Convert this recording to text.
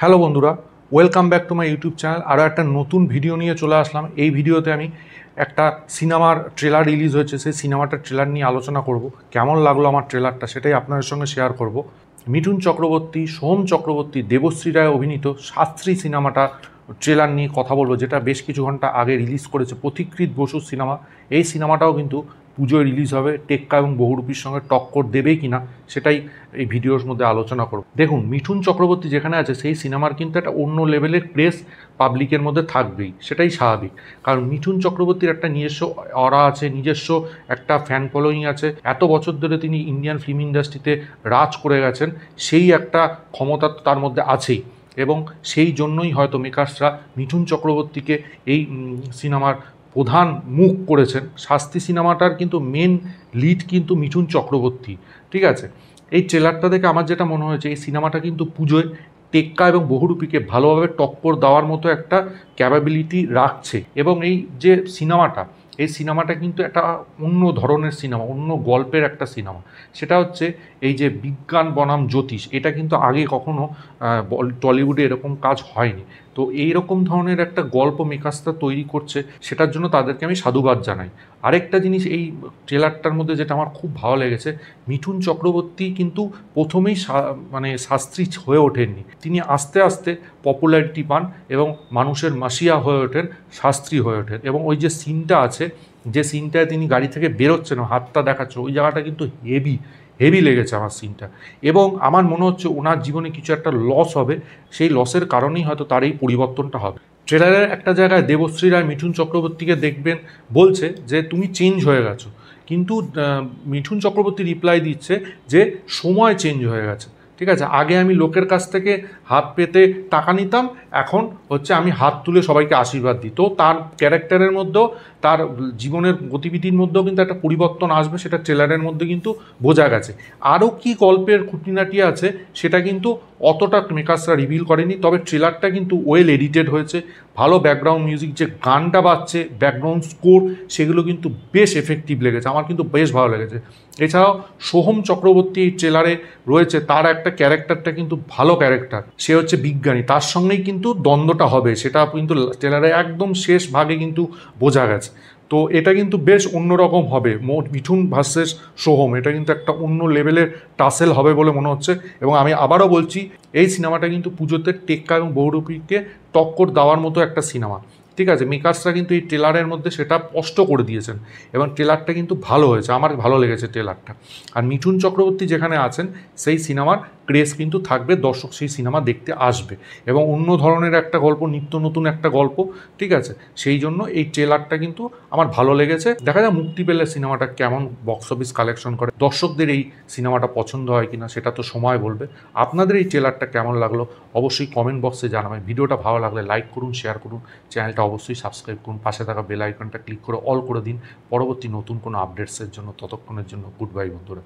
Hello বন্ধুরা, welcome back to my YouTube channel. আরও একটা নতুন ভিডিও নিয়ে চলে আসলাম। এই ভিডিওতে আমি একটা সিনেমার ট্রেলার রিলিজ হয়েছে, সেই সিনেমাটার ট্রেলার নিয়ে আলোচনা করব। কেমন লাগলো আমার ট্রেলারটা সেটাই আপনাদের সঙ্গে শেয়ার করব। মিঠুন চক্রবর্তী, সোহম চক্রবর্তী, দেবশ্রী রায় অভিনীত শাস্ত্রী সিনেমাটা ট্রেলার নিয়ে কথা বলবো, যেটা বেশ কিছু ঘন্টা আগে রিলিজ করেছে পথিকৃৎ বসুর সিনেমা। এই সিনেমাটাও কিন্তু পুজোয় রিলিজ হবে। টেক্কা এবং বহুরূপীর সঙ্গে টক্কর দেবে কি না সেটাই এই ভিডিওর মধ্যে আলোচনা করব। দেখুন, মিঠুন চক্রবর্তী যেখানে আছে সেই সিনেমার কিন্তু একটা অন্য লেভেলের ক্রেজ পাবলিকের মধ্যে থাকবেই, সেটাই স্বাভাবিক। কারণ মিঠুন চক্রবর্তীর একটা নিজস্ব অরা আছে, নিজস্ব একটা ফ্যান ফলোয়িং আছে। এত বছর ধরে তিনি ইন্ডিয়ান ফিল্ম ইন্ডাস্ট্রিতে রাজ করে গেছেন, সেই একটা ক্ষমতা তার মধ্যে আছেই। এবং সেই জন্যই হয়তো মেকার্সরা মিঠুন চক্রবর্তীকে এই সিনেমার প্রধান মুখ করেছেন। শাস্তি সিনেমাটার কিন্তু মেন লিড কিন্তু মিঠুন চক্রবর্তী, ঠিক আছে। এই ট্রেলারটা দেখে আমার যেটা মনে হয়েছে, এই সিনেমাটা কিন্তু পুজোয় টেক্কা এবং বহুরূপীকে ভালোভাবে টক্কর দেওয়ার মতো একটা ক্যাপাবিলিটি রাখছে। এবং এই যে সিনেমাটা, এই সিনেমাটা কিন্তু একটা অন্য ধরনের সিনেমা, অন্য গল্পের একটা সিনেমা। সেটা হচ্ছে এই যে বিজ্ঞান বনাম জ্যোতিষ, এটা কিন্তু আগে কখনো টলিউডে এরকম কাজ হয়নি। তো এইরকম ধরনের একটা গল্প মেকার্সরা তৈরি করছে, সেটার জন্য তাদেরকে আমি সাধুবাদ জানাই। আরেকটা জিনিস এই ট্রেলারটার মধ্যে যেটা আমার খুব ভালো লেগেছে, মিঠুন চক্রবর্তী কিন্তু প্রথমেই মানে শাস্ত্রী হয়ে ওঠেননি। তিনি আস্তে আস্তে পপুলারিটি পান এবং মানুষের মাসিয়া হয়ে ওঠেন, শাস্ত্রী হয়ে ওঠেন। এবং ওই যে সিনটা আছে, যে সিনটায় তিনি গাড়ি থেকে বেরোচ্ছেন, হাতটা দেখাচ্ছে, ওই জায়গাটা কিন্তু হেভি হেভি লেগেছে আমার সিনটা। এবং আমার মনে হচ্ছে ওনার জীবনে কিছু একটা লস হবে, সেই লসের কারণেই হয়তো তার এই পরিবর্তনটা হবে। ট্রেলারের একটা জায়গায় দেবশ্রী রায় মিঠুন চক্রবর্তীকে দেখবেন বলছে যে তুমি চেঞ্জ হয়ে গেছো, কিন্তু মিঠুন চক্রবর্তী রিপ্লাই দিচ্ছে যে সময় চেঞ্জ হয়ে গেছে, ঠিক আছে। আগে আমি লোকের কাছ থেকে হাত পেতে টাকা নিতাম, এখন হচ্ছে আমি হাত তুলে সবাইকে আশীর্বাদ দিই। তো তার ক্যারেক্টারের মধ্যেও, তার জীবনের গতিবিধির মধ্যেও কিন্তু একটা পরিবর্তন আসবে, সেটা ট্রেলারের মধ্যে কিন্তু বোঝা গেছে। আরও কি গল্পের খুঁটিনাটি আছে সেটা কিন্তু অতটা মেকার্সরা রিভিল করেনি, তবে ট্রেলারটা কিন্তু ওয়েল এডিটেড হয়েছে। ভালো ব্যাকগ্রাউন্ড মিউজিক, যে গানটা বাজছে, ব্যাকগ্রাউন্ড স্কোর, সেগুলো কিন্তু বেশ এফেক্টিভ লেগেছে, আমার কিন্তু বেশ ভালো লেগেছে। এছাড়াও সোহম চক্রবর্তী এই ট্রেলারে রয়েছে, তার একটা ক্যারেক্টারটা কিন্তু ভালো ক্যারেক্টার, সে হচ্ছে বিজ্ঞানী। তার সঙ্গেই কিন্তু দ্বন্দ্বটা হবে, সেটা কিন্তু ট্রেলারে একদম শেষ ভাগে কিন্তু বোঝা গেছে। তো এটা কিন্তু বেশ অন্যরকম হবে, মিঠুন ভার্সেস সোহম, এটা কিন্তু একটা অন্য লেভেলের টাসেল হবে বলে মনে হচ্ছে। এবং আমি আবারও বলছি, এই সিনেমাটা কিন্তু পুজোতে টেক্কা এবং বহুরূপীকে টক্কর দেওয়ার মতো একটা সিনেমা, ঠিক আছে। মেকার্সরা কিন্তু এই ট্রেলারের মধ্যে সেটা স্পষ্ট করে দিয়েছেন এবং ট্রেলারটা কিন্তু ভালো হয়েছে, আমার ভালো লেগেছে ট্রেলারটা। আর মিঠুন চক্রবর্তী যেখানে আছেন, সেই সিনেমার ক্রেজ কিন্তু থাকবে, দর্শক সেই সিনেমা দেখতে আসবে। এবং অন্য ধরনের একটা গল্প, নিত্য নতুন একটা গল্প, ঠিক আছে। সেই জন্য এই ট্রেলারটা কিন্তু আমার ভালো লেগেছে। দেখা যায় মুক্তি পেলে সিনেমাটা কেমন বক্স অফিস কালেকশন করে, দর্শকদের এই সিনেমাটা পছন্দ হয় কিনা সেটা তো সময় বলবে। আপনাদের এই ট্রেলারটা কেমন লাগলো অবশ্যই কমেন্ট বক্সে জানাবেন। ভিডিওটা ভালো লাগলে লাইক করুন, শেয়ার করুন, চ্যানেলটা অবশ্যই সাবস্ক্রাইব করুন, পাশে থাকা বেল আইকনটা ক্লিক করে অল করে দিন পরবর্তী নতুন কোনো আপডেটসের জন্য। ততক্ষণের জন্য গুড বাই বন্ধুরা।